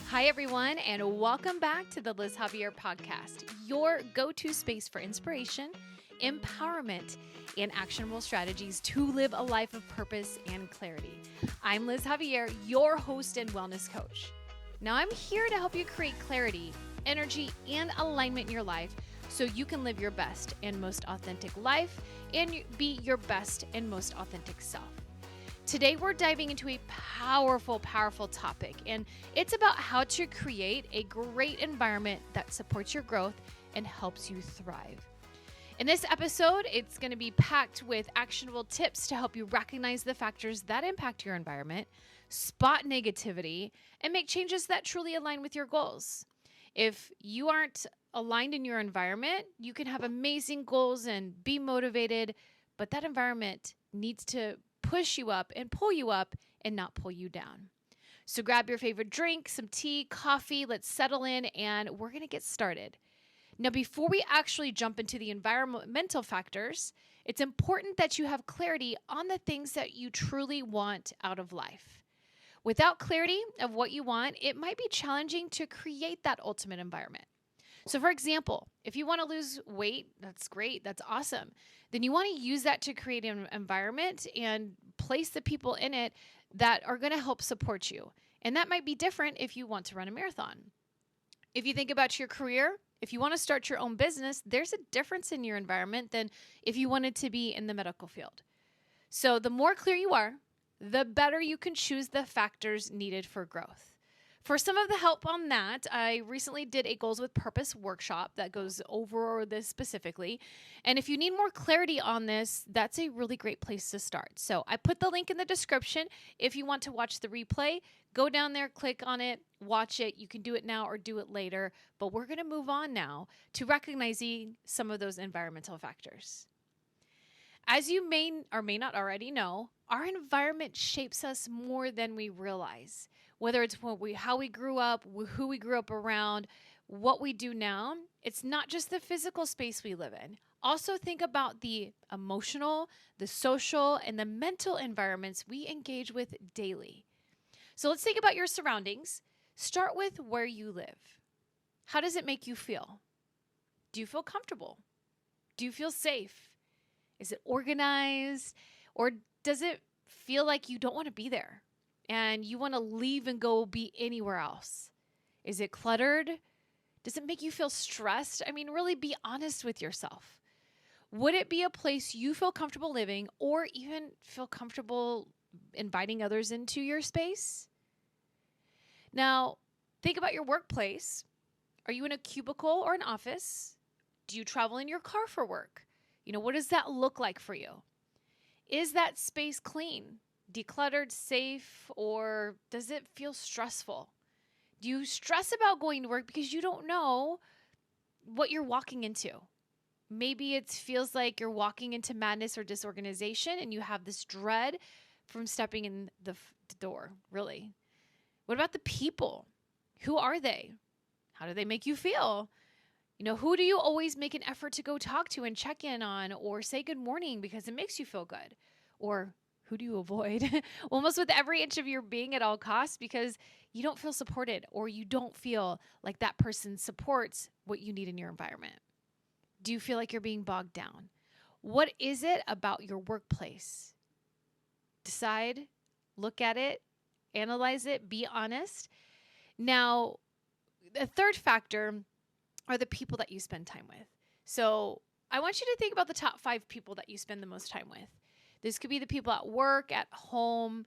Hi, everyone, and welcome back to the Liz Javier podcast, your go-to space for inspiration, empowerment, and actionable strategies to live a life of purpose and clarity. I'm Liz Javier, your host and wellness coach. Now, I'm here to help you create clarity, energy, and alignment in your life so you can live your best and most authentic life and be your best and most authentic self. Today, we're diving into a powerful topic, and it's about how to create a great environment that supports your growth and helps you thrive. In this episode, it's going to be packed with actionable tips to help you recognize the factors that impact your environment, spot negativity, and make changes that truly align with your goals. If you aren't aligned in your environment, you can have amazing goals and be motivated, but that environment needs to push you up and pull you up and not pull you down. So grab your favorite drink, some tea, coffee, let's settle in, and we're going to get started. Now, before we actually jump into the environmental factors, it's important that you have clarity on the things that you truly want out of life. Without clarity of what you want, it might be challenging to create that ultimate environment. So for example, if you want to lose weight, that's great, that's awesome. Then you want to use that to create an environment and place the people in it that are going to help support you. And that might be different if you want to run a marathon. If you think about your career, if you want to start your own business, there's a difference in your environment than if you wanted to be in the medical field. So the more clear you are, the better you can choose the factors needed for growth. For some of the help on that, I recently did a Goals with Purpose workshop that goes over this specifically. And if you need more clarity on this, that's a really great place to start. So I put the link in the description. If you want to watch the replay, go down there, click on it, watch it. You can do it now or do it later. But we're going to move on now to recognizing some of those environmental factors. As you may or may not already know, our environment shapes us more than we realize. Whether it's how we grew up, who we grew up around, what we do now, it's not just the physical space we live in. Also think about the emotional, the social, and the mental environments we engage with daily. So let's think about your surroundings. Start with where you live. How does it make you feel? Do you feel comfortable? Do you feel safe? Is it organized? Or does it feel like you don't want to be there and you want to leave and go be anywhere else? Is it cluttered? Does it make you feel stressed? I mean, really be honest with yourself. Would it be a place you feel comfortable living or even feel comfortable inviting others into your space? Now, think about your workplace. Are you in a cubicle or an office? Do you travel in your car for work? What does that look like for you? Is that space clean, decluttered, safe, or does it feel stressful? Do you stress about going to work because you don't know what you're walking into? Maybe it feels like you're walking into madness or disorganization and you have this dread from stepping in the door, really. What about the people? Who are they? How do they make you feel? Who do you always make an effort to go talk to and check in on or say good morning because it makes you feel good? Or who do you avoid almost with every inch of your being at all costs because you don't feel supported or you don't feel like that person supports what you need in your environment? Do you feel like you're being bogged down? What is it about your workplace? Decide, look at it, analyze it, be honest. Now, the third factor are the people that you spend time with. So I want you to think about the top 5 people that you spend the most time with. This could be the people at work, at home,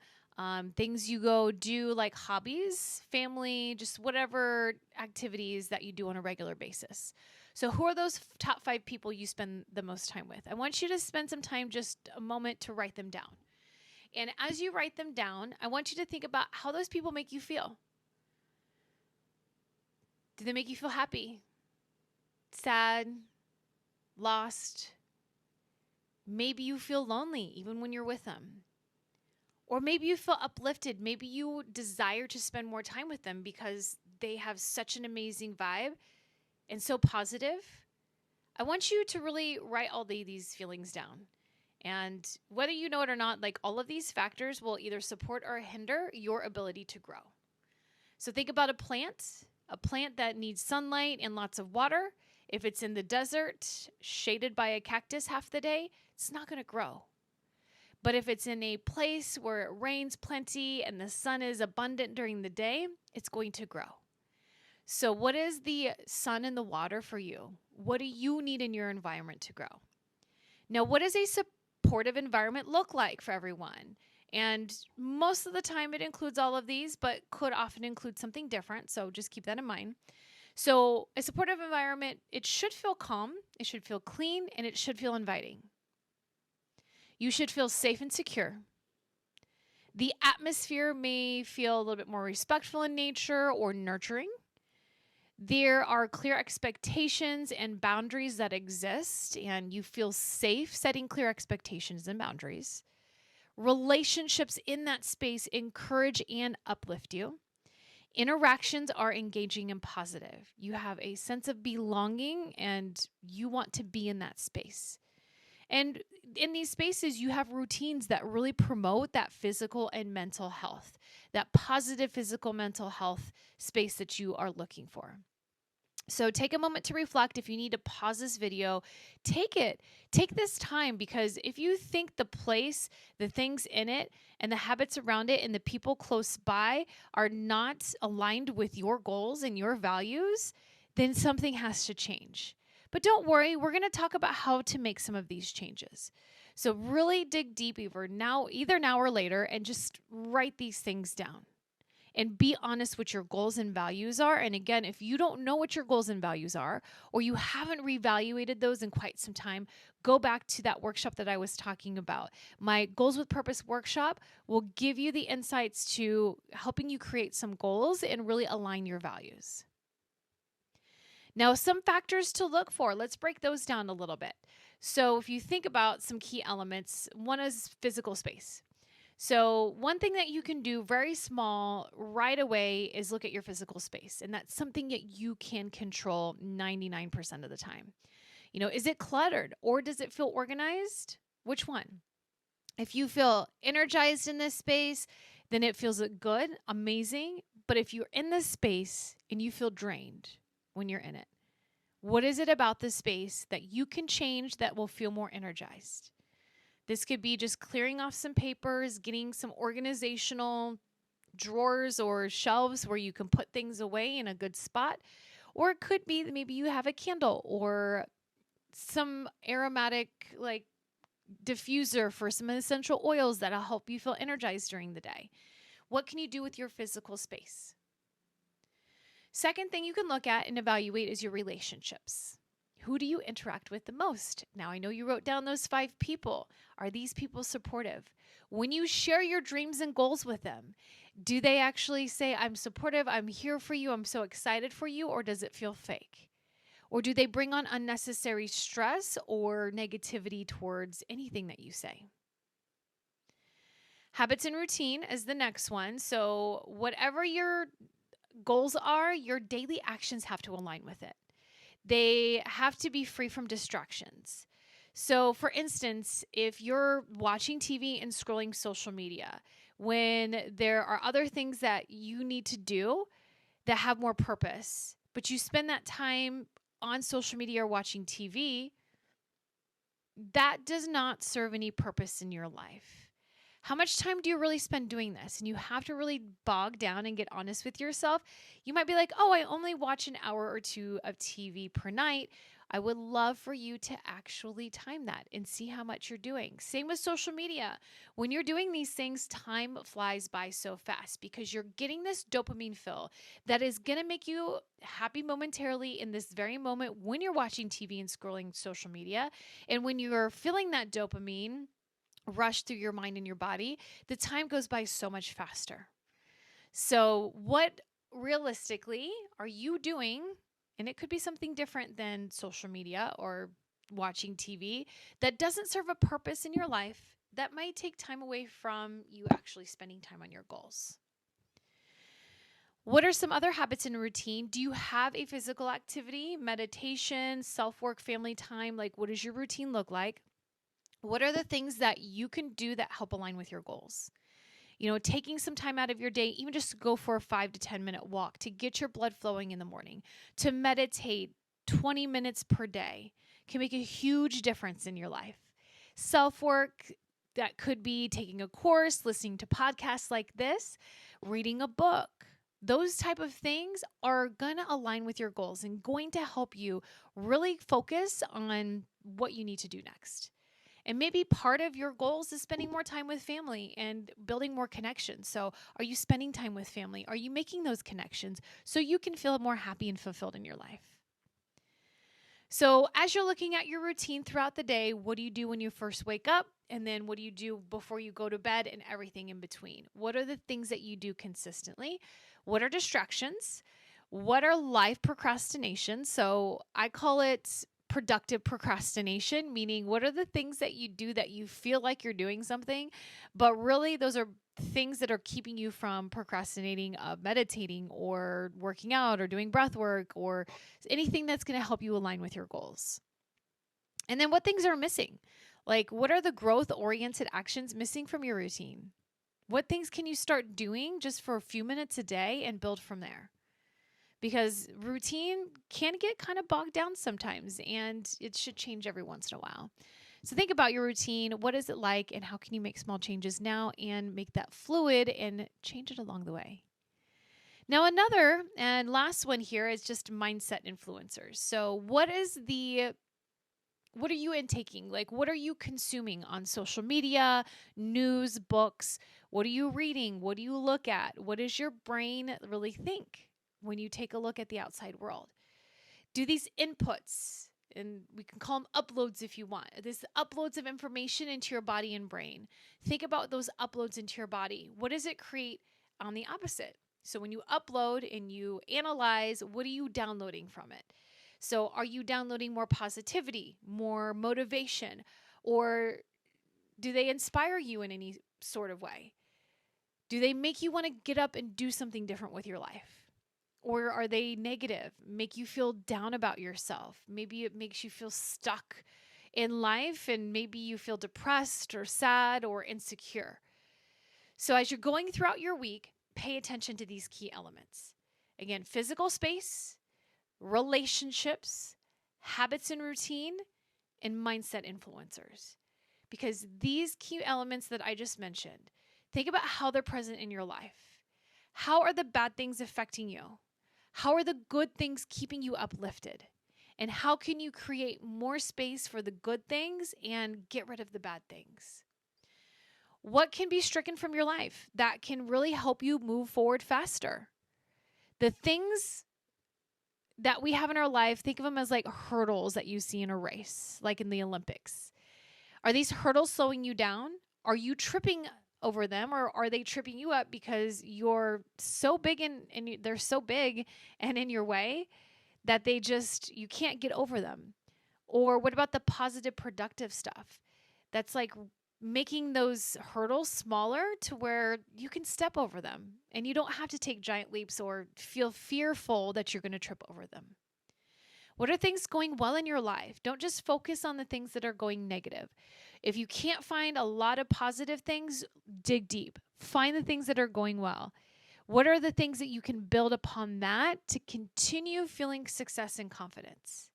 things you go do like hobbies, family, just whatever activities that you do on a regular basis. So who are those top 5 people you spend the most time with? I want you to spend some time, just a moment, to write them down. And as you write them down, I want you to think about how those people make you feel. Do they make you feel happy? Sad, lost? Maybe you feel lonely even when you're with them. Or maybe you feel uplifted. Maybe you desire to spend more time with them because they have such an amazing vibe and so positive. I want you to really write all these feelings down. And whether you know it or not, like all of these factors will either support or hinder your ability to grow. So think about a plant that needs sunlight and lots of water. If it's in the desert, shaded by a cactus half the day, it's not going to grow. But if it's in a place where it rains plenty and the sun is abundant during the day, it's going to grow. So what is the sun and the water for you? What do you need in your environment to grow? Now, what does a supportive environment look like for everyone? And most of the time it includes all of these, but could often include something different. So just keep that in mind. So a supportive environment, it should feel calm, it should feel clean, and it should feel inviting. You should feel safe and secure. The atmosphere may feel a little bit more respectful in nature or nurturing. There are clear expectations and boundaries that exist, and you feel safe setting clear expectations and boundaries. Relationships in that space encourage and uplift you. Interactions are engaging and positive. You have a sense of belonging and you want to be in that space. And in these spaces, you have routines that really promote that physical and mental health, that positive physical mental health space that you are looking for. So take a moment to reflect. If you need to pause this video, take it. Take this time, because if you think the place, the things in it, and the habits around it, and the people close by are not aligned with your goals and your values, then something has to change. But don't worry, we're going to talk about how to make some of these changes. So really dig deep either now or later, and just write these things down. And be honest what your goals and values are. And again, if you don't know what your goals and values are, or you haven't reevaluated those in quite some time, go back to that workshop that I was talking about. My Goals with Purpose workshop will give you the insights to helping you create some goals and really align your values. Now, some factors to look for, let's break those down a little bit. So if you think about some key elements, one is physical space. So one thing that you can do very small right away is look at your physical space. And that's something that you can control 99% of the time. Is it cluttered or does it feel organized? Which one? If you feel energized in this space, then it feels good, amazing. But if you're in this space and you feel drained when you're in it, what is it about this space that you can change that will feel more energized? This could be just clearing off some papers, getting some organizational drawers or shelves where you can put things away in a good spot. Or it could be that maybe you have a candle or some aromatic diffuser for some essential oils that'll help you feel energized during the day. What can you do with your physical space? Second thing you can look at and evaluate is your relationships. Who do you interact with the most? Now, I know you wrote down those 5 people. Are these people supportive? When you share your dreams and goals with them, do they actually say, I'm supportive, I'm here for you, I'm so excited for you, or does it feel fake? Or do they bring on unnecessary stress or negativity towards anything that you say? Habits and routine is the next one. So whatever your goals are, your daily actions have to align with it. They have to be free from distractions. So for instance, if you're watching TV and scrolling social media, when there are other things that you need to do that have more purpose, but you spend that time on social media or watching TV, that does not serve any purpose in your life. How much time do you really spend doing this? And you have to really bog down and get honest with yourself. You might be like, oh, I only watch an hour or 2 of TV per night. I would love for you to actually time that and see how much you're doing. Same with social media. When you're doing these things, time flies by so fast because you're getting this dopamine fill that is going to make you happy momentarily in this very moment when you're watching TV and scrolling social media. And when you're feeling that dopamine rush through your mind and your body, the time goes by so much faster. So what realistically are you doing? And it could be something different than social media or watching TV that doesn't serve a purpose in your life that might take time away from you actually spending time on your goals. What are some other habits and routine? Do you have a physical activity, meditation, self-work, family time? What does your routine look like? What are the things that you can do that help align with your goals? Taking some time out of your day, even just to go for a 5 to 10 minute walk, to get your blood flowing in the morning, to meditate 20 minutes per day can make a huge difference in your life. Self-work, that could be taking a course, listening to podcasts like this, reading a book. Those type of things are going to align with your goals and going to help you really focus on what you need to do next. And maybe part of your goals is spending more time with family and building more connections. So are you spending time with family? Are you making those connections so you can feel more happy and fulfilled in your life? So as you're looking at your routine throughout the day, what do you do when you first wake up? And then what do you do before you go to bed and everything in between? What are the things that you do consistently? What are distractions? What are life procrastinations? So I call it productive procrastination, meaning what are the things that you do that you feel like you're doing something, but really those are things that are keeping you from procrastinating, meditating or working out or doing breath work or anything that's going to help you align with your goals. And then what things are missing? Like, what are the growth-oriented actions missing from your routine? What things can you start doing just for a few minutes a day and build from there? Because routine can get kind of bogged down sometimes, and it should change every once in a while. So think about your routine. What is it like, and how can you make small changes now and make that fluid and change it along the way? Now, another and last one here is just mindset influencers. So what are you intaking? Like, what are you consuming on social media, news, books? What are you reading? What do you look at? What does your brain really think when you take a look at the outside world? Do these inputs, and we can call them uploads if you want, this uploads of information into your body and brain. Think about those uploads into your body. What does it create on the opposite? So when you upload and you analyze, what are you downloading from it? So are you downloading more positivity, more motivation, or do they inspire you in any sort of way? Do they make you want to get up and do something different with your life? Or are they negative, make you feel down about yourself? Maybe it makes you feel stuck in life and maybe you feel depressed or sad or insecure. So as you're going throughout your week, pay attention to these key elements. Again, physical space, relationships, habits and routine, and mindset influencers. Because these key elements that I just mentioned, think about how they're present in your life. How are the bad things affecting you? How are the good things keeping you uplifted? And how can you create more space for the good things and get rid of the bad things? What can be stricken from your life that can really help you move forward faster? The things that we have in our life, think of them as like hurdles that you see in a race, like in the Olympics. Are these hurdles slowing you down? Are you tripping over them, or are they tripping you up because you're so big and they're so big and in your way that you can't get over them? Or what about the positive, productive stuff? That's like making those hurdles smaller to where you can step over them and you don't have to take giant leaps or feel fearful that you're going to trip over them. What are things going well in your life? Don't just focus on the things that are going negative. If you can't find a lot of positive things, dig deep. Find the things that are going well. What are the things that you can build upon that to continue feeling success and confidence?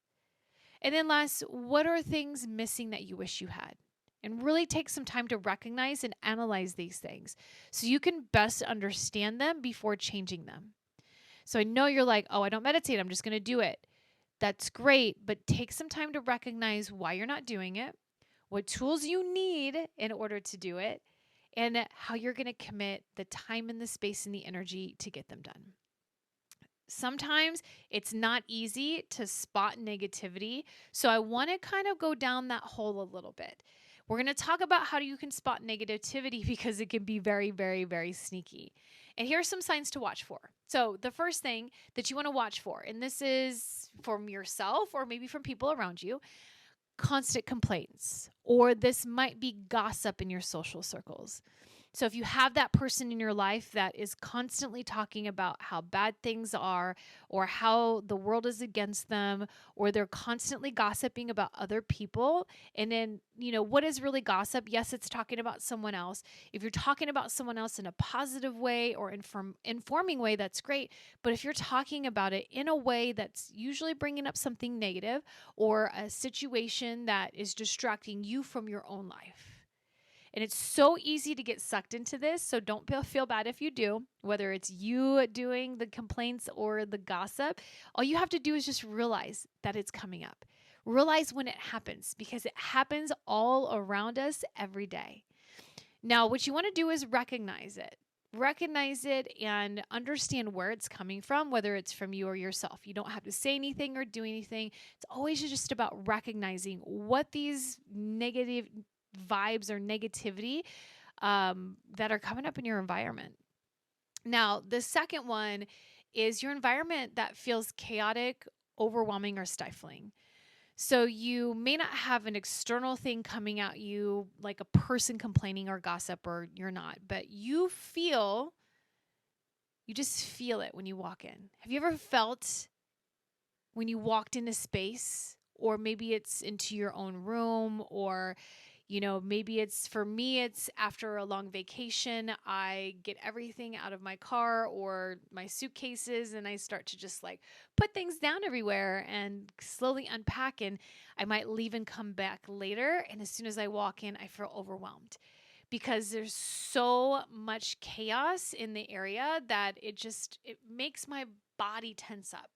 And then last, what are things missing that you wish you had? And really take some time to recognize and analyze these things so you can best understand them before changing them. So I know you're like, oh, I don't meditate, I'm just going to do it. That's great, but take some time to recognize why you're not doing it, what tools you need in order to do it, and how you're going to commit the time and the space and the energy to get them done. Sometimes it's not easy to spot negativity, so I want to kind of go down that hole a little bit. We're going to talk about how you can spot negativity because it can be very, very, very sneaky. And here are some signs to watch for. So the first thing that you want to watch for, and this is from yourself or maybe from people around you, constant complaints, or this might be gossip in your social circles. So if you have that person in your life that is constantly talking about how bad things are or how the world is against them, or they're constantly gossiping about other people, and then, what is really gossip? Yes, it's talking about someone else. If you're talking about someone else in a positive way or informing way, that's great. But if you're talking about it in a way that's usually bringing up something negative or a situation that is distracting you from your own life. And it's so easy to get sucked into this. So don't feel bad if you do, whether it's you doing the complaints or the gossip. All you have to do is just realize that it's coming up. Realize when it happens, because it happens all around us every day. Now, what you want to do is recognize it. Recognize it and understand where it's coming from, whether it's from you or yourself. You don't have to say anything or do anything. It's always just about recognizing what these negative vibes or negativity that are coming up in your environment. Now, the second one is your environment that feels chaotic, overwhelming, or stifling. So you may not have an external thing coming at you like a person complaining or gossip, or you're not, but you just feel it when you walk in. Have you ever felt when you walked into space, or maybe it's into your own room, or maybe for me, it's after a long vacation, I get everything out of my car or my suitcases and I start to just like put things down everywhere and slowly unpack, and I might leave and come back later. And as soon as I walk in, I feel overwhelmed because there's so much chaos in the area that it makes my body tense up.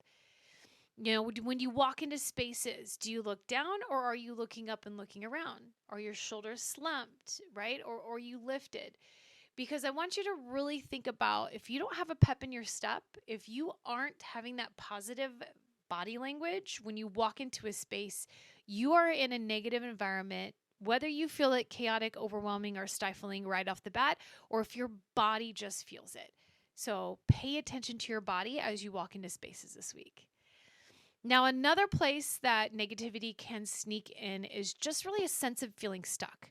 When you walk into spaces, do you look down or are you looking up and looking around? Are your shoulders slumped, right? Or are you lifted? Because I want you to really think about, if you don't have a pep in your step, if you aren't having that positive body language when you walk into a space, you are in a negative environment, whether you feel it chaotic, overwhelming, or stifling right off the bat, or if your body just feels it. So pay attention to your body as you walk into spaces this week. Now, another place that negativity can sneak in is just really a sense of feeling stuck.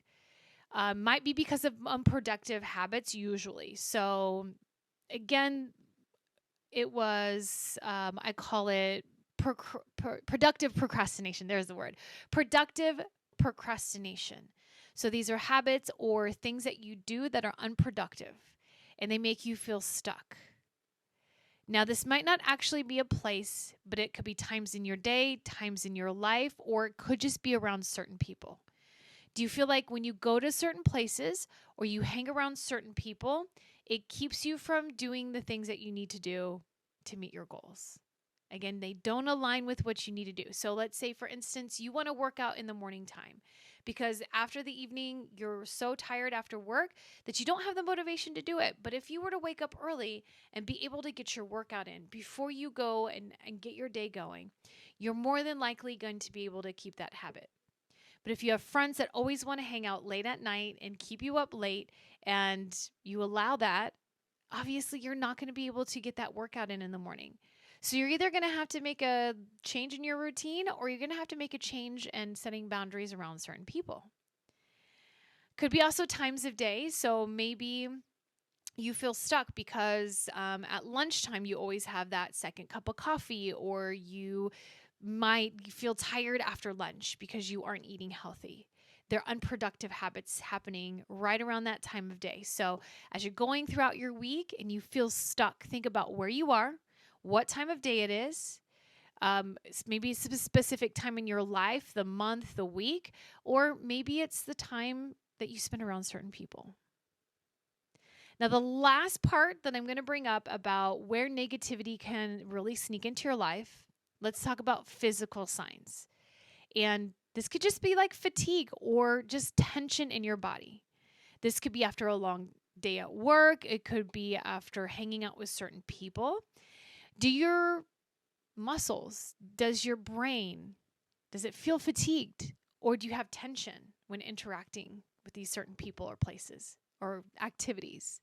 Might be because of unproductive habits usually. So again, it was, I call it productive procrastination. There's the word. Productive procrastination. So these are habits or things that you do that are unproductive and they make you feel stuck. Now, this might not actually be a place, but it could be times in your day, times in your life, or it could just be around certain people. Do you feel like when you go to certain places or you hang around certain people, it keeps you from doing the things that you need to do to meet your goals? Again, they don't align with what you need to do. So let's say, for instance, you want to work out in the morning time because after the evening, you're so tired after work that you don't have the motivation to do it. But if you were to wake up early and be able to get your workout in before you go and get your day going, you're more than likely going to be able to keep that habit. But if you have friends that always want to hang out late at night and keep you up late and you allow that, obviously you're not going to be able to get that workout in the morning. So you're either going to have to make a change in your routine or you're going to have to make a change and setting boundaries around certain people. Could be also times of day. So maybe you feel stuck because at lunchtime you always have that second cup of coffee, or you might feel tired after lunch because you aren't eating healthy. They're unproductive habits happening right around that time of day. So as you're going throughout your week and you feel stuck, think about where you are, what time of day it is. Maybe it's a specific time in your life, the month, the week, or maybe it's the time that you spend around certain people. Now, the last part that I'm going to bring up about where negativity can really sneak into your life, let's talk about physical signs. And this could just be like fatigue or just tension in your body. This could be after a long day at work. It could be after hanging out with certain people. Do your muscles, does your brain, does it feel fatigued? Or do you have tension when interacting with these certain people or places or activities?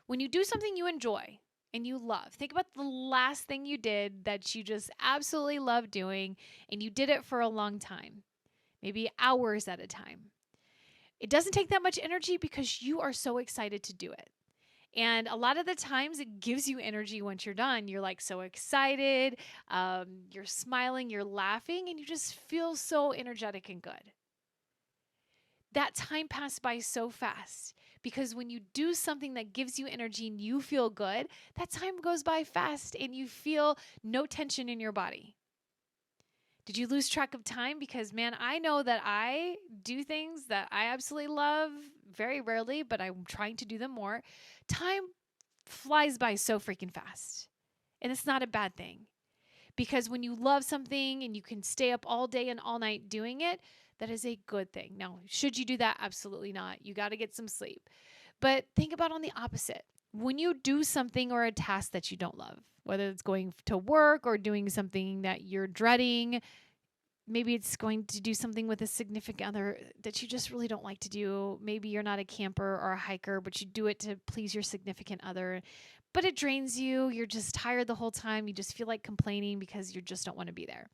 When you do something you enjoy and you love, think about the last thing you did that you just absolutely love doing and you did it for a long time, maybe hours at a time. It doesn't take that much energy because you are so excited to do it. And a lot of the times it gives you energy once you're done. You're like so excited, you're smiling, you're laughing, and you just feel so energetic and good. That time passed by so fast because when you do something that gives you energy and you feel good, that time goes by fast and you feel no tension in your body. Did you lose track of time? Because, man, I know that I do things that I absolutely love very rarely, but I'm trying to do them more. Time flies by so freaking fast. And it's not a bad thing. Because when you love something and you can stay up all day and all night doing it, that is a good thing. Now, should you do that? Absolutely not. You got to get some sleep. But think about on the opposite. When you do something or a task that you don't love, whether it's going to work or doing something that you're dreading, maybe it's going to do something with a significant other that you just really don't like to do. Maybe you're not a camper or a hiker, but you do it to please your significant other. But it drains you. You're just tired the whole time. You just feel like complaining because you just don't want to be there.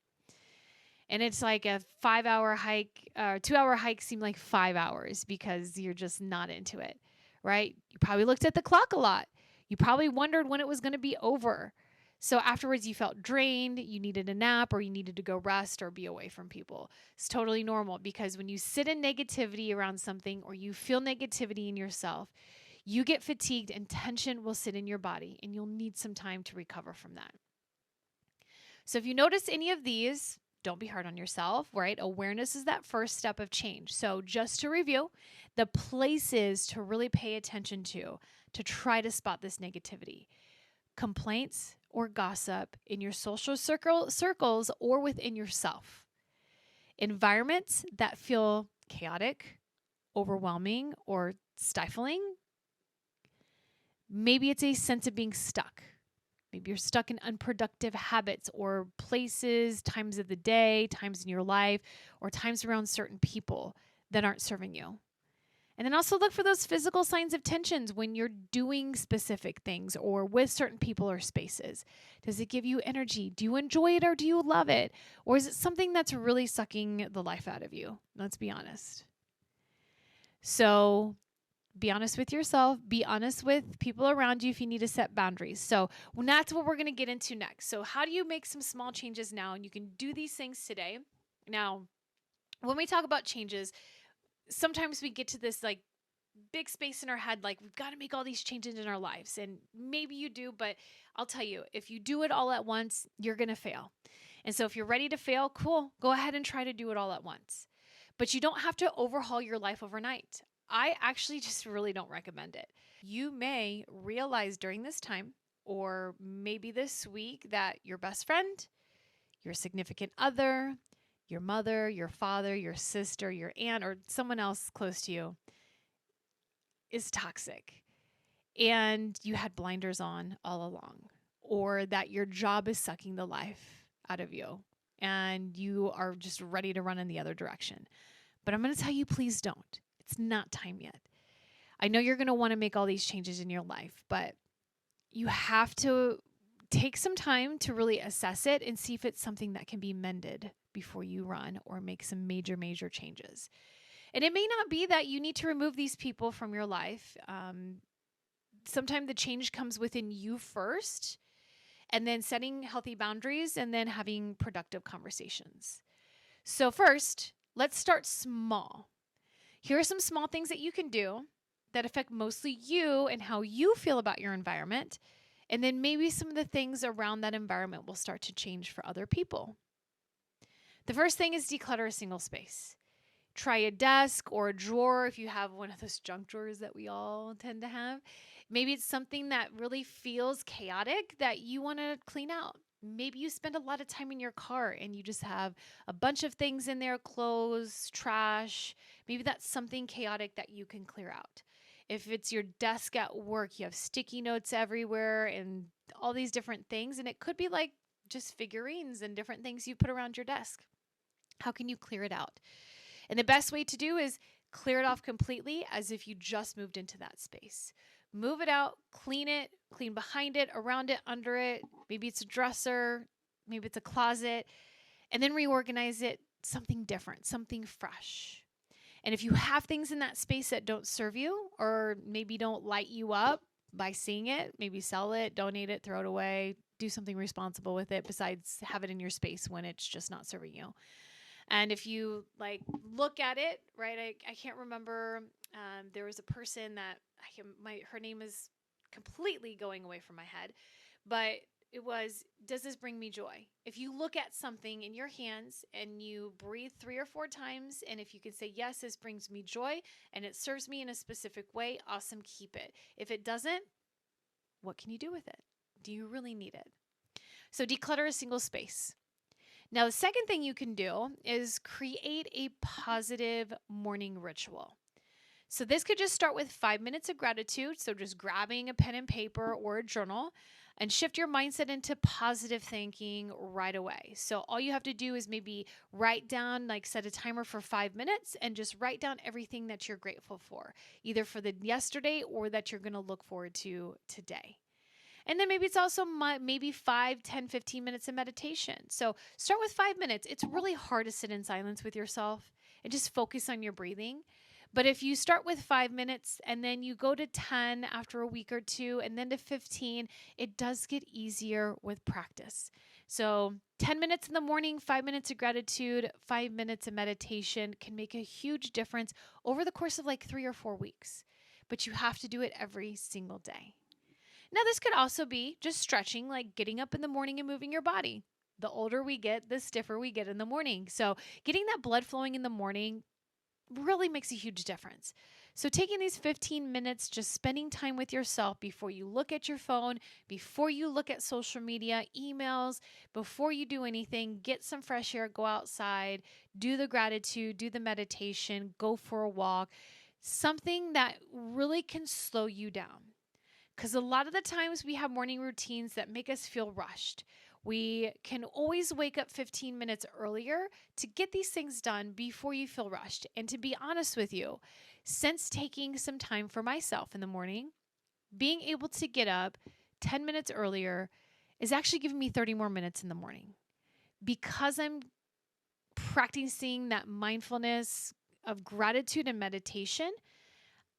And it's like a 5-hour hike, 2-hour hike seemed like 5 hours because you're just not into it, right? You probably looked at the clock a lot. You probably wondered when it was going to be over. So afterwards you felt drained, you needed a nap, or you needed to go rest or be away from people. It's totally normal because when you sit in negativity around something or you feel negativity in yourself, you get fatigued and tension will sit in your body and you'll need some time to recover from that. So if you notice any of these, don't be hard on yourself, right? Awareness is that first step of change. So just to review, the places to really pay attention to try to spot this negativity: complaints or gossip in your social circles or within yourself. Environments that feel chaotic, overwhelming, or stifling. Maybe it's a sense of being stuck. Maybe you're stuck in unproductive habits or places, times of the day, times in your life, or times around certain people that aren't serving you. And then also look for those physical signs of tensions when you're doing specific things or with certain people or spaces. Does it give you energy? Do you enjoy it or do you love it? Or is it something that's really sucking the life out of you? Let's be honest. So be honest with yourself. Be honest with people around you if you need to set boundaries. So that's what we're going to get into next. So how do you make some small changes now? And you can do these things today. Now, when we talk about changes, sometimes we get to this like big space in our head, like we've got to make all these changes in our lives. And maybe you do, but I'll tell you, if you do it all at once, you're going to fail. And so if you're ready to fail, cool, go ahead and try to do it all at once. But you don't have to overhaul your life overnight. I actually just really don't recommend it. You may realize during this time, or maybe this week, that your best friend, your significant other, your mother, your father, your sister, your aunt, or someone else close to you is toxic and you had blinders on all along, or that your job is sucking the life out of you and you are just ready to run in the other direction. But I'm going to tell you, please don't. It's not time yet. I know you're going to want to make all these changes in your life, but you have to take some time to really assess it and see if it's something that can be mended before you run or make some major changes. And it may not be that you need to remove these people from your life. Sometimes the change comes within you first, and then setting healthy boundaries and then having productive conversations. So first, let's start small. Here are some small things that you can do that affect mostly you and how you feel about your environment. And then maybe some of the things around that environment will start to change for other people. The first thing is declutter a single space. Try a desk or a drawer if you have one of those junk drawers that we all tend to have. Maybe it's something that really feels chaotic that you want to clean out. Maybe you spend a lot of time in your car and you just have a bunch of things in there, clothes, trash. Maybe that's something chaotic that you can clear out. If it's your desk at work, you have sticky notes everywhere and all these different things. And it could be like just figurines and different things you put around your desk. How can you clear it out? And the best way to do is clear it off completely as if you just moved into that space. Move it out, clean behind it, around it, under it. Maybe it's a dresser, maybe it's a closet, and then reorganize it, something different, something fresh. And if you have things in that space that don't serve you or maybe don't light you up by seeing it, maybe sell it, donate it, throw it away, do something responsible with it besides have it in your space when it's just not serving you. And if you like look at it, right, I can't remember. There was a person that her name is completely going away from my head, but it was, does this bring me joy? If you look at something in your hands and you breathe 3 or 4 times, and if you can say, yes, this brings me joy and it serves me in a specific way, awesome, keep it. If it doesn't, what can you do with it? Do you really need it? So declutter a single space. Now, the second thing you can do is create a positive morning ritual. So this could just start with 5 minutes of gratitude. So just grabbing a pen and paper or a journal and shift your mindset into positive thinking right away. So all you have to do is maybe write down, like set a timer for 5 minutes and just write down everything that you're grateful for, either for the yesterday or that you're going to look forward to today. And then maybe it's also maybe 5, 10, 15 minutes of meditation. So start with 5 minutes. It's really hard to sit in silence with yourself and just focus on your breathing. But if you start with 5 minutes and then you go to 10 after a week or two and then to 15, it does get easier with practice. So 10 minutes in the morning, 5 minutes of gratitude, 5 minutes of meditation can make a huge difference over the course of like 3 or 4 weeks. But you have to do it every single day. Now, this could also be just stretching, like getting up in the morning and moving your body. The older we get, the stiffer we get in the morning. So getting that blood flowing in the morning really makes a huge difference. So taking these 15 minutes, just spending time with yourself before you look at your phone, before you look at social media, emails, before you do anything, get some fresh air, go outside, do the gratitude, do the meditation, go for a walk, something that really can slow you down. Because a lot of the times we have morning routines that make us feel rushed. We can always wake up 15 minutes earlier to get these things done before you feel rushed. And to be honest with you, since taking some time for myself in the morning, being able to get up 10 minutes earlier is actually giving me 30 more minutes in the morning. Because I'm practicing that mindfulness of gratitude and meditation,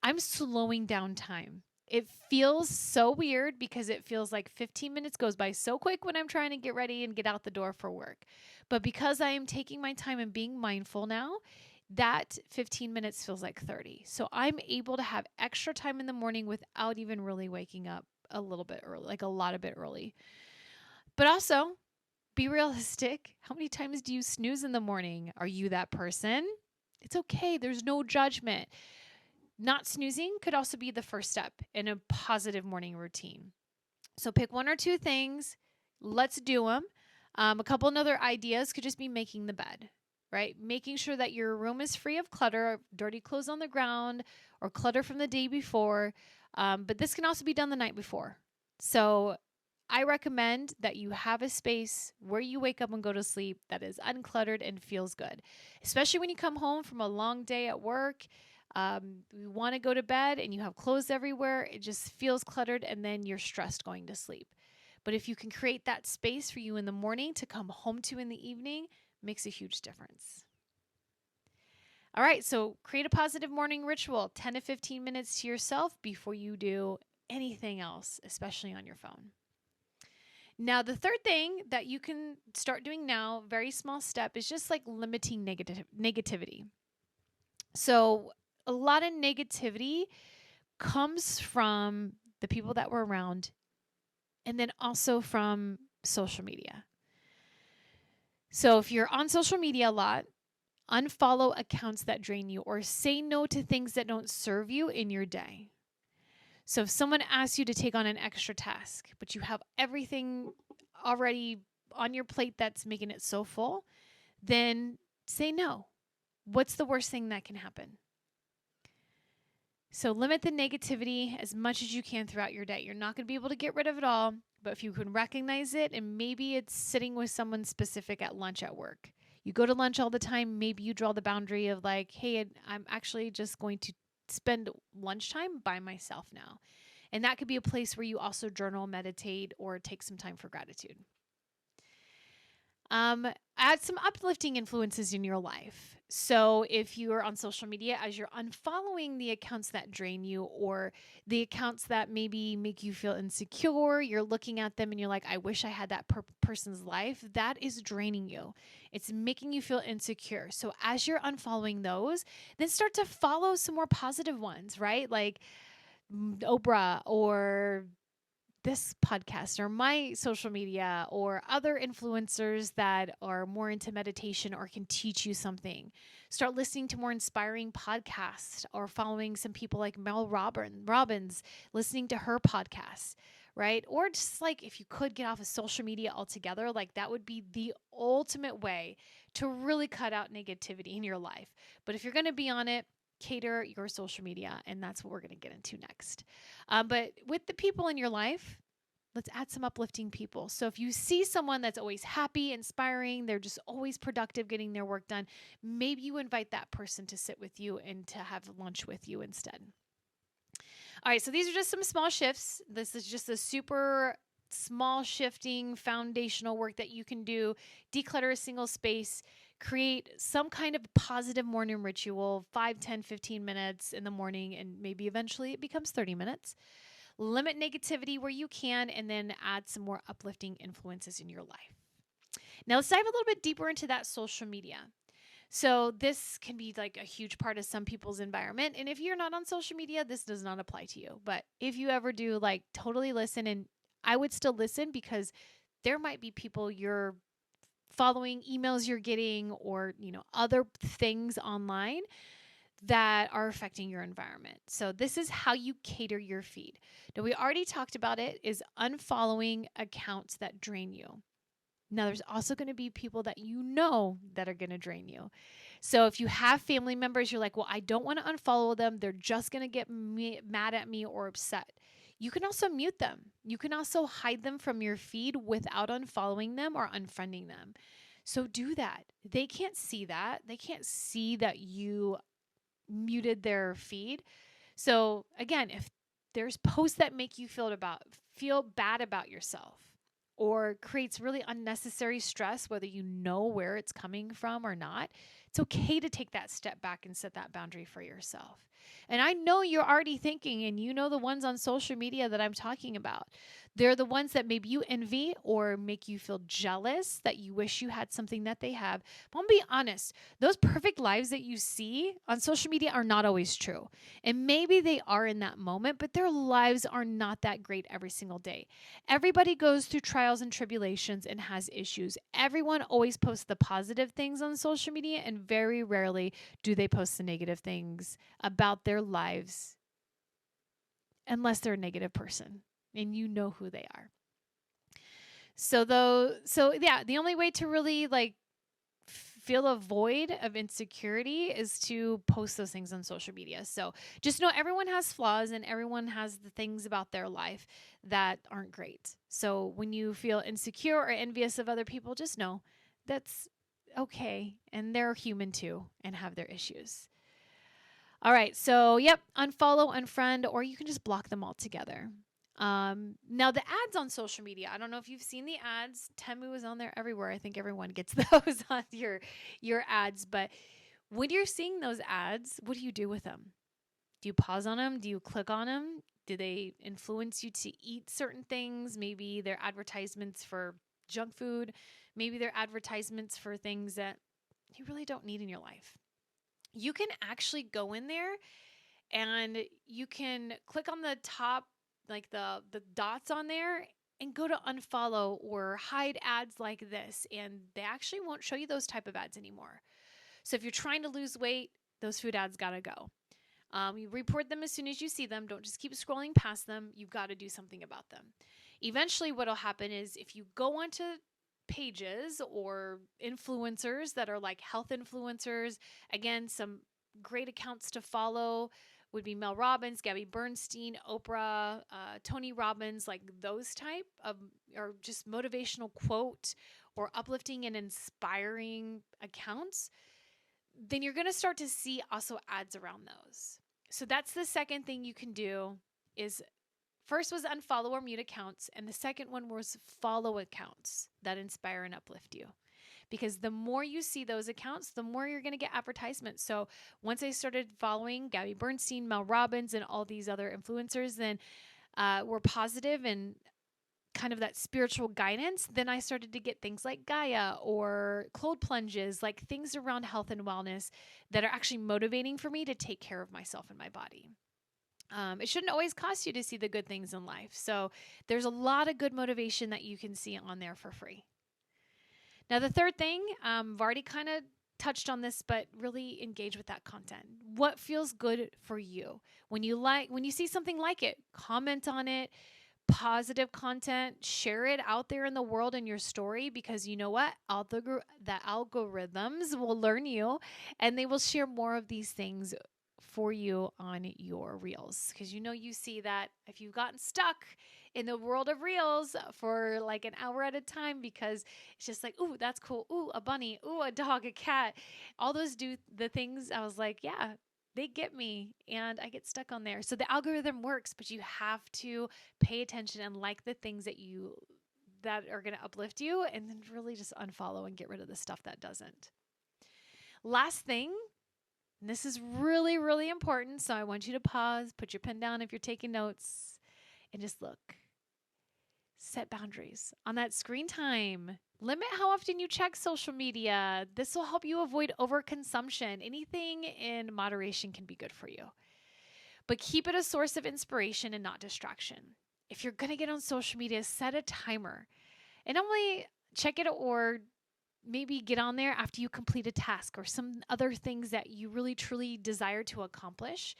I'm slowing down time. It feels so weird because it feels like 15 minutes goes by so quick when I'm trying to get ready and get out the door for work. But because I am taking my time and being mindful now, that 15 minutes feels like 30. So I'm able to have extra time in the morning without even really waking up a little bit early, like a lot of bit early. But also, be realistic. How many times do you snooze in the morning? Are you that person? It's okay. There's no judgment. Not snoozing could also be the first step in a positive morning routine. So pick 1 or 2 things. Let's do them. A couple of other ideas could just be making the bed, right? Making sure that your room is free of clutter, dirty clothes on the ground, or clutter from the day before. But this can also be done the night before. So I recommend that you have a space where you wake up and go to sleep that is uncluttered and feels good, especially when you come home from a long day at work. You want to go to bed and you have clothes everywhere. It just feels cluttered and then you're stressed going to sleep. But if you can create that space for you in the morning to come home to in the evening, makes a huge difference. All right, so create a positive morning ritual, 10 to 15 minutes to yourself before you do anything else, especially on your phone. Now, the third thing that you can start doing now, very small step, is just like limiting negativity. So a lot of negativity comes from the people that we're around and then also from social media. So if you're on social media a lot, unfollow accounts that drain you or say no to things that don't serve you in your day. So if someone asks you to take on an extra task, but you have everything already on your plate that's making it so full, then say no. What's the worst thing that can happen? So limit the negativity as much as you can throughout your day. You're not going to be able to get rid of it all, but if you can recognize it, and maybe it's sitting with someone specific at lunch at work. You go to lunch all the time, maybe you draw the boundary of like, hey, I'm actually just going to spend lunchtime by myself now. And that could be a place where you also journal, meditate, or take some time for gratitude. Add some uplifting influences in your life. So if you're on social media, as you're unfollowing the accounts that drain you or the accounts that maybe make you feel insecure, you're looking at them and you're like, I wish I had that person's life. That is draining you. It's making you feel insecure. So as you're unfollowing those, then start to follow some more positive ones, right? Like Oprah or this podcast or my social media or other influencers that are more into meditation or can teach you something. Start listening to more inspiring podcasts or following some people like Mel Robbins, listening to her podcasts, right? Or just like if you could get off of social media altogether, like that would be the ultimate way to really cut out negativity in your life. But if you're going to be on it, cater your social media, and that's what we're going to get into next. But with the people in your life, let's add some uplifting people. So if you see someone that's always happy, inspiring, they're just always productive getting their work done, maybe you invite that person to sit with you and to have lunch with you instead. All right, so these are just some small shifts. This is just a super small shifting foundational work that you can do. Declutter a single space, create some kind of positive morning ritual, 5, 10, 15 minutes in the morning, and maybe eventually it becomes 30 minutes. Limit negativity where you can, and then add some more uplifting influences in your life. Now let's dive a little bit deeper into that social media. So this can be like a huge part of some people's environment. And if you're not on social media, this does not apply to you. But if you ever do, like totally listen, and I would still listen because there might be people you're following, emails you're getting, or, other things online that are affecting your environment. So this is how you cater your feed. Now, we already talked about it, is unfollowing accounts that drain you. Now, there's also going to be people that that are going to drain you. So if you have family members, you're like, well, I don't want to unfollow them. They're just going to get mad at me or upset. You can also mute them. You can also hide them from your feed without unfollowing them or unfriending them. So do that. They can't see that. They can't see that you muted their feed. So again, if there's posts that make you feel bad about yourself or creates really unnecessary stress, whether you know where it's coming from or not, it's okay to take that step back and set that boundary for yourself. And I know you're already thinking, and you know the ones on social media that I'm talking about. They're the ones that maybe you envy or make you feel jealous that you wish you had something that they have. But I'll be honest, those perfect lives that you see on social media are not always true. And maybe they are in that moment, but their lives are not that great every single day. Everybody goes through trials and tribulations and has issues. Everyone always posts the positive things on social media, and very rarely do they post the negative things about their lives unless they're a negative person and you know who they are. So yeah, the only way to really feel a void of insecurity is to post those things on social media. So just know everyone has flaws and everyone has the things about their life that aren't great. So when you feel insecure or envious of other people, just know that's okay. And they're human too and have their issues. All right. So, yep, unfollow, unfriend, or you can just block them altogether. Now, the ads on social media, I don't know if you've seen the ads. Temu is on there everywhere. I think everyone gets those on your ads. But when you're seeing those ads, what do you do with them? Do you pause on them? Do you click on them? Do they influence you to eat certain things? Maybe they're advertisements for junk food. Maybe they're advertisements for things that you really don't need in your life. You can actually go in there and you can click on the top, like the dots on there, and go to unfollow or hide ads like this, and they actually won't show you those type of ads anymore. So if you're trying to lose weight, those food ads gotta go. You report them as soon as you see them. Don't just keep scrolling past them. You've got to do something about them. Eventually, what will happen is if you go onto pages or influencers that are like health influencers, again, some great accounts to follow would be Mel Robbins, Gabby Bernstein, Oprah, Tony Robbins, like those type of, or just motivational quote or uplifting and inspiring accounts, then you're going to start to see also ads around those. So that's the second thing you can do is first was unfollow or mute accounts. And the second one was follow accounts that inspire and uplift you. because the more you see those accounts, the more you're going to get advertisements. So once I started following Gabby Bernstein, Mel Robbins, and all these other influencers, then were positive and kind of that spiritual guidance, then I started to get things like Gaia or cold plunges, like things around health and wellness that are actually motivating for me to take care of myself and my body. It shouldn't always cost you to see the good things in life. So there's a lot of good motivation that you can see on there for free. Now, the third thing, I've already kind of touched on this, but really engage with that content. What feels good for you? When you see something like it, comment on it. Positive content, share it out there in the world in your story, because you know what? The algorithms will learn you and they will share more of these things for you on your reels. Because you see that if you've gotten stuck in the world of reels for like an hour at a time, because it's just like, ooh, that's cool. Ooh, a bunny. Ooh, a dog, a cat. All those do the things. I was like, yeah, they get me and I get stuck on there. So the algorithm works, but you have to pay attention and like the things that are going to uplift you, and then really just unfollow and get rid of the stuff that doesn't. Last thing, and this is really, really important. So I want you to pause, put your pen down if you're taking notes, and just look. Set boundaries on that screen time. Limit how often you check social media. This will help you avoid overconsumption. Anything in moderation can be good for you. But keep it a source of inspiration and not distraction. If you're going to get on social media, set a timer. And only check it or maybe get on there after you complete a task or some other things that you really truly desire to accomplish.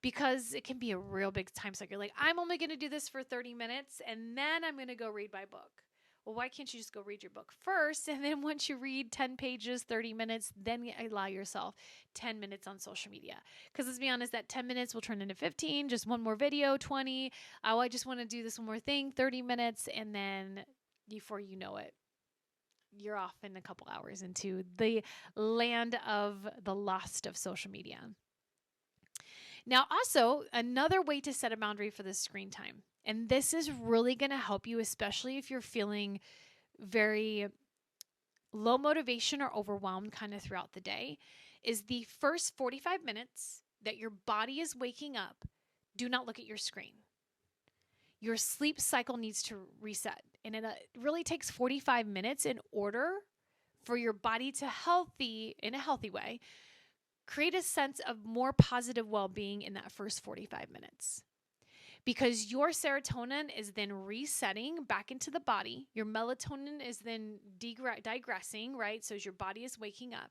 Because it can be a real big time suck. You're like, I'm only going to do this for 30 minutes and then I'm going to go read my book. Well, why can't you just go read your book first? And then once you read 10 pages, 30 minutes, then allow yourself 10 minutes on social media. Because let's be honest, that 10 minutes will turn into 15, just one more video, 20. Oh, I just want to do this one more thing, 30 minutes. And then before you know it, you're off in a couple hours into the land of the lost of social media. Now, also, another way to set a boundary for the screen time, and this is really going to help you, especially if you're feeling very low motivation or overwhelmed kind of throughout the day, is the first 45 minutes that your body is waking up, do not look at your screen. Your sleep cycle needs to reset, and it really takes 45 minutes in order for your body to in a healthy way, create a sense of more positive well-being in that first 45 minutes. Because your serotonin is then resetting back into the body. Your melatonin is then digressing, right? So as your body is waking up.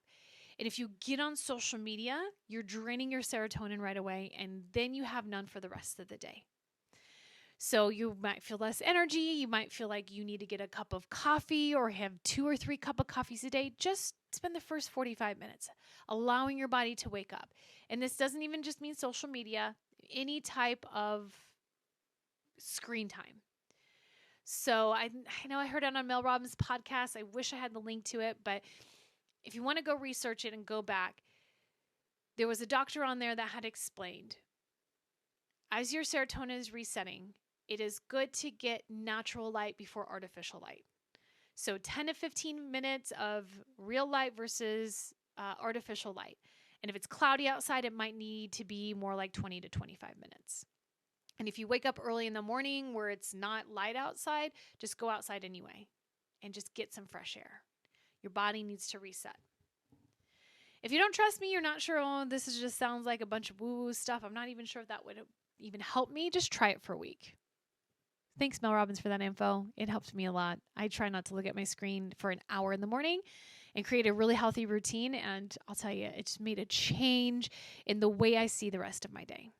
And if you get on social media, you're draining your serotonin right away, and then you have none for the rest of the day. So you might feel less energy. You might feel like you need to get a cup of coffee or have 2 or 3 cups of coffees a day. Just spend the first 45 minutes allowing your body to wake up. And this doesn't even just mean social media, any type of screen time. So I know I heard it on Mel Robbins' podcast. I wish I had the link to it, but if you want to go research it and go back, there was a doctor on there that had explained, as your serotonin is resetting, it is good to get natural light before artificial light. So 10 to 15 minutes of real light versus artificial light. And if it's cloudy outside, it might need to be more like 20 to 25 minutes. And if you wake up early in the morning where it's not light outside, just go outside anyway and just get some fresh air. Your body needs to reset. If you don't trust me, you're not sure, oh, this just sounds like a bunch of woo-woo stuff, I'm not even sure if that would even help me, just try it for a week. Thanks, Mel Robbins, for that info. It helped me a lot. I try not to look at my screen for an hour in the morning and create a really healthy routine. And I'll tell you, it just made a change in the way I see the rest of my day.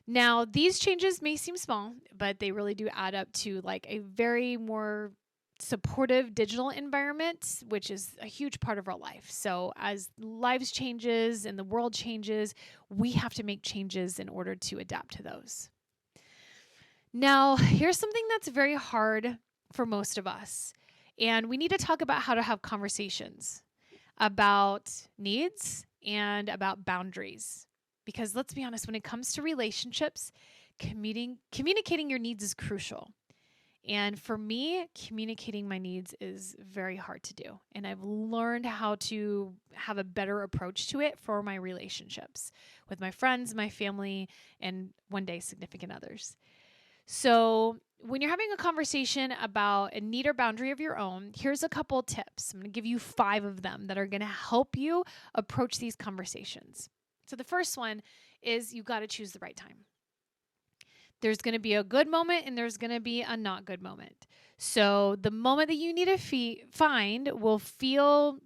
Now, these changes may seem small, but they really do add up to like a very more supportive digital environment, which is a huge part of our life. So as lives changes and the world changes, we have to make changes in order to adapt to those. Now, here's something that's very hard for most of us. And we need to talk about how to have conversations about needs and about boundaries. Because let's be honest, when it comes to relationships, communicating your needs is crucial. And for me, communicating my needs is very hard to do. And I've learned how to have a better approach to it for my relationships with my friends, my family, and one day significant others. So when you're having a conversation about a need or boundary of your own, here's a couple tips. I'm going to give you 5 of them that are going to help you approach these conversations. So the first one is you got to choose the right time. There's going to be a good moment and there's going to be a not good moment. So the moment that you need to find will feel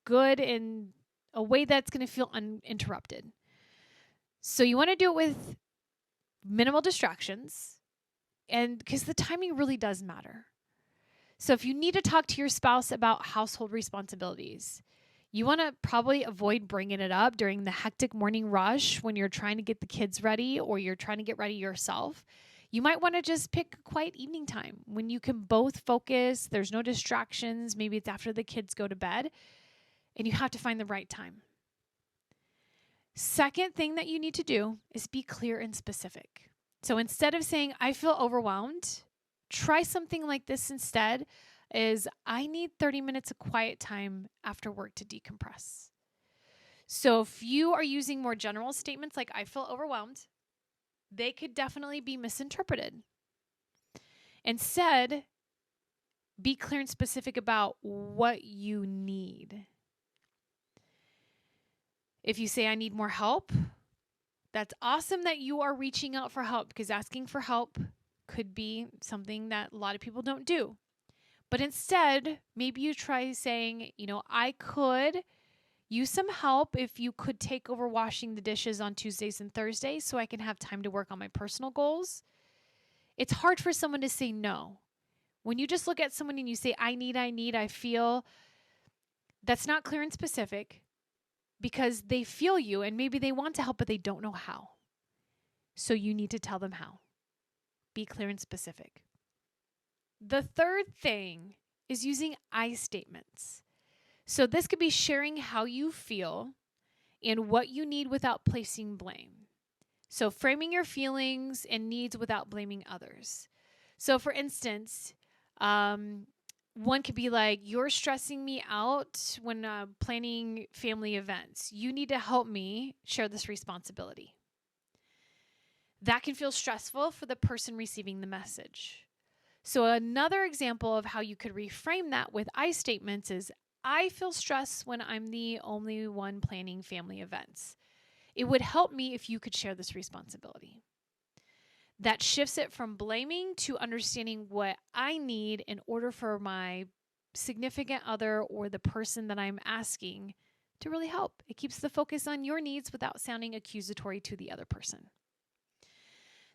good in a way that's going to feel uninterrupted. So you want to do it with minimal distractions, and because the timing really does matter. So if you need to talk to your spouse about household responsibilities, you want to probably avoid bringing it up during the hectic morning rush when you're trying to get the kids ready or you're trying to get ready yourself. You might want to just pick a quiet evening time when you can both focus. There's no distractions. Maybe it's after the kids go to bed, and you have to find the right time. Second thing that you need to do is be clear and specific. So instead of saying, I feel overwhelmed, try something like this instead. Is I need 30 minutes of quiet time after work to decompress. So if you are using more general statements like I feel overwhelmed, they could definitely be misinterpreted. Instead, be clear and specific about what you need. If you say I need more help, that's awesome that you are reaching out for help, because asking for help could be something that a lot of people don't do. But instead, maybe you try saying, I could use some help if you could take over washing the dishes on Tuesdays and Thursdays so I can have time to work on my personal goals. It's hard for someone to say no. When you just look at someone and you say, I need, I feel, that's not clear and specific, because they feel you and maybe they want to help, but they don't know how. So you need to tell them how. Be clear and specific. The third thing is using I statements. So this could be sharing how you feel and what you need without placing blame. So framing your feelings and needs without blaming others. So for instance, one could be like, you're stressing me out when planning family events. You need to help me share this responsibility. That can feel stressful for the person receiving the message. So another example of how you could reframe that with I statements is, I feel stressed when I'm the only one planning family events. It would help me if you could share this responsibility. That shifts it from blaming to understanding what I need in order for my significant other or the person that I'm asking to really help. It keeps the focus on your needs without sounding accusatory to the other person.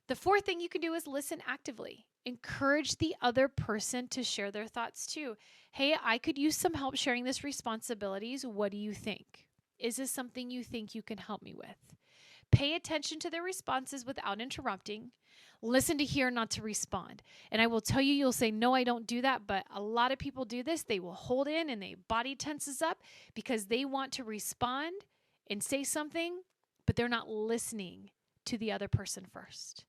The fourth thing you can do is listen actively. Encourage the other person to share their thoughts too. Hey, I could use some help sharing this responsibilities. What do you think? Is this something you think you can help me with? Pay attention to their responses without interrupting. Listen to hear, not to respond. And I will tell you, you'll say, no, I don't do that. But a lot of people do this. They will hold in and their body tenses up because they want to respond and say something, but they're not listening to the other person first.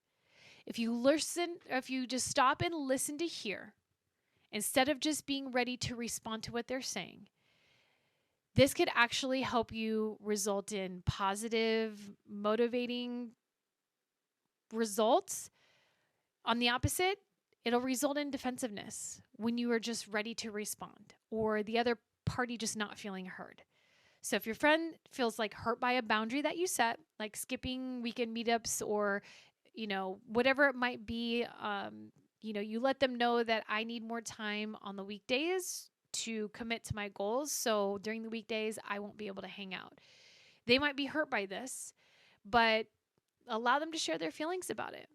If you just stop and listen to hear, instead of just being ready to respond to what they're saying, this could actually help you result in positive, motivating results. On the opposite, it'll result in defensiveness when you are just ready to respond, or the other party just not feeling heard. So if your friend feels like hurt by a boundary that you set, like skipping weekend meetups or whatever it might be, you let them know that I need more time on the weekdays to commit to my goals. So during the weekdays, I won't be able to hang out. They might be hurt by this, but allow them to share their feelings about it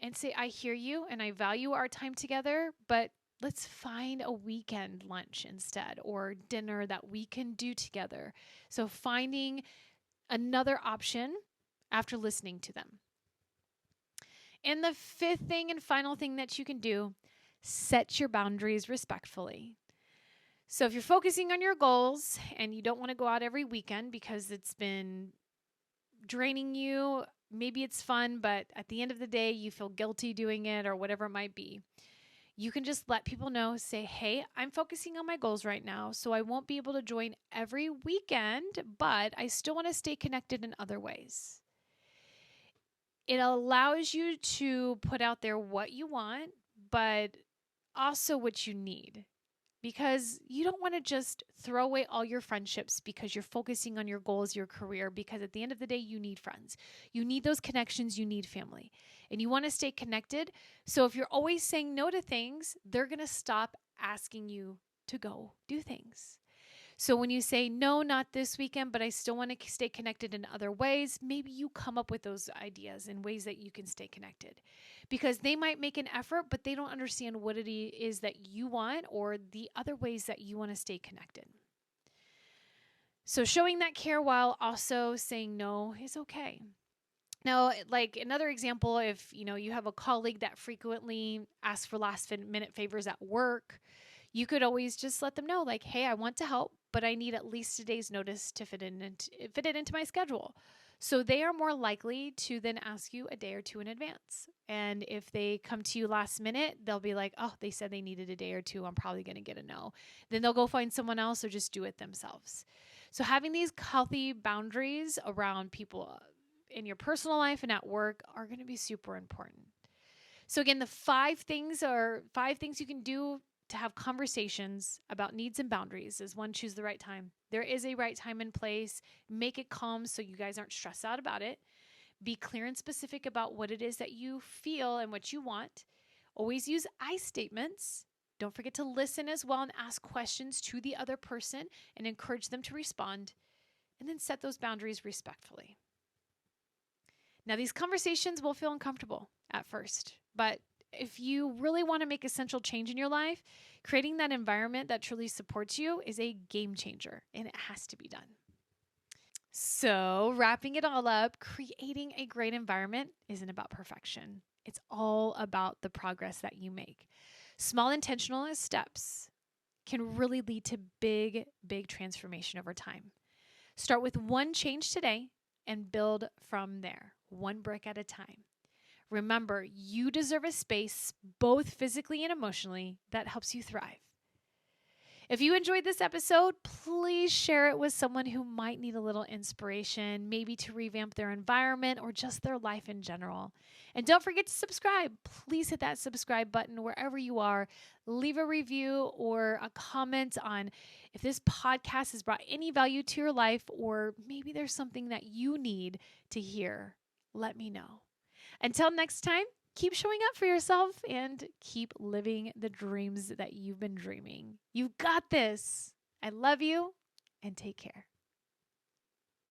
and say, I hear you and I value our time together, but let's find a weekend lunch instead, or dinner that we can do together. So finding another option after listening to them. And the fifth thing and final thing that you can do, set your boundaries respectfully. So if you're focusing on your goals and you don't want to go out every weekend because it's been draining you, maybe it's fun, but at the end of the day, you feel guilty doing it or whatever it might be. You can just let people know, say, hey, I'm focusing on my goals right now, so I won't be able to join every weekend, but I still want to stay connected in other ways. It allows you to put out there what you want, but also what you need. Because you don't want to just throw away all your friendships because you're focusing on your goals, your career, because at the end of the day, you need friends. You need those connections, you need family, and you want to stay connected. So if you're always saying no to things, they're going to stop asking you to go do things. So when you say, no, not this weekend, but I still want to stay connected in other ways, maybe you come up with those ideas and ways that you can stay connected. Because they might make an effort, but they don't understand what it is that you want or the other ways that you want to stay connected. So showing that care while also saying no is okay. Now, like another example, if you have a colleague that frequently asks for last minute favors at work, you could always just let them know, like, hey, I want to help, but I need at least a day's notice to fit it into my schedule. So they are more likely to then ask you a day or two in advance. And if they come to you last minute, they'll be like, oh, they said they needed a day or two. I'm probably going to get a no. Then they'll go find someone else or just do it themselves. So having these healthy boundaries around people in your personal life and at work are going to be super important. So again, the five things you can do to have conversations about needs and boundaries is one, choose the right time. There is a right time and place. Make it calm so you guys aren't stressed out about it. Be clear and specific about what it is that you feel and what you want. Always use I statements. Don't forget to listen as well and ask questions to the other person and encourage them to respond. And then set those boundaries respectfully. Now, these conversations will feel uncomfortable at first, but if you really want to make essential change in your life, creating that environment that truly supports you is a game changer, and it has to be done. So, wrapping it all up, creating a great environment isn't about perfection. It's all about the progress that you make. Small intentional steps can really lead to big, big transformation over time. Start with one change today and build from there, one brick at a time. Remember, you deserve a space, both physically and emotionally, that helps you thrive. If you enjoyed this episode, please share it with someone who might need a little inspiration, maybe to revamp their environment or just their life in general. And don't forget to subscribe. Please hit that subscribe button wherever you are. Leave a review or a comment on if this podcast has brought any value to your life, or maybe there's something that you need to hear. Let me know. Until next time, keep showing up for yourself and keep living the dreams that you've been dreaming. You've got this. I love you, and take care.